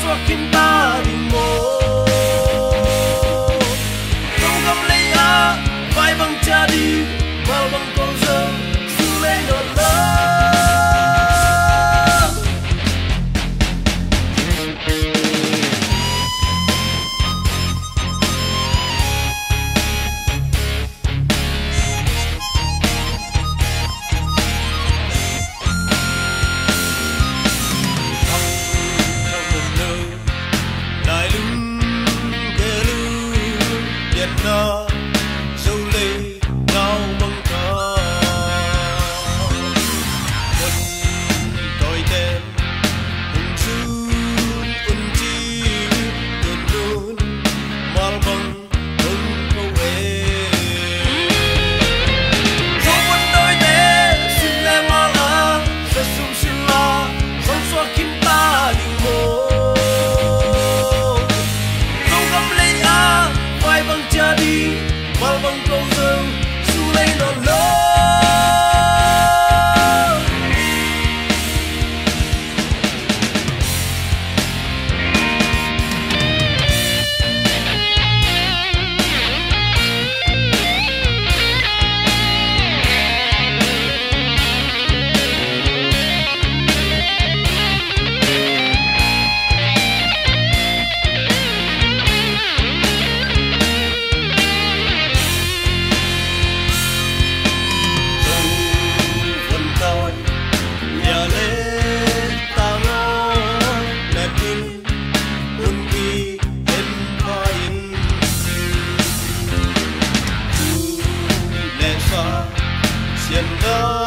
xóa khiến ta đi ngô không gặp lấy á vai bằng cha đi vào bằng câu giờ su lấy nỗi lớn dâu lê ngao mong ca quân tôi tên hùng sư quân chi tuần luôn mal băng hưng câu về cho quân tôi tên xin lẽ mal á sẽ sung xin la không xóa khiến ta đi ngô không gặp lấy á vai bằng cha đi mal bằng câu rừng su lấy nó lớn Siendo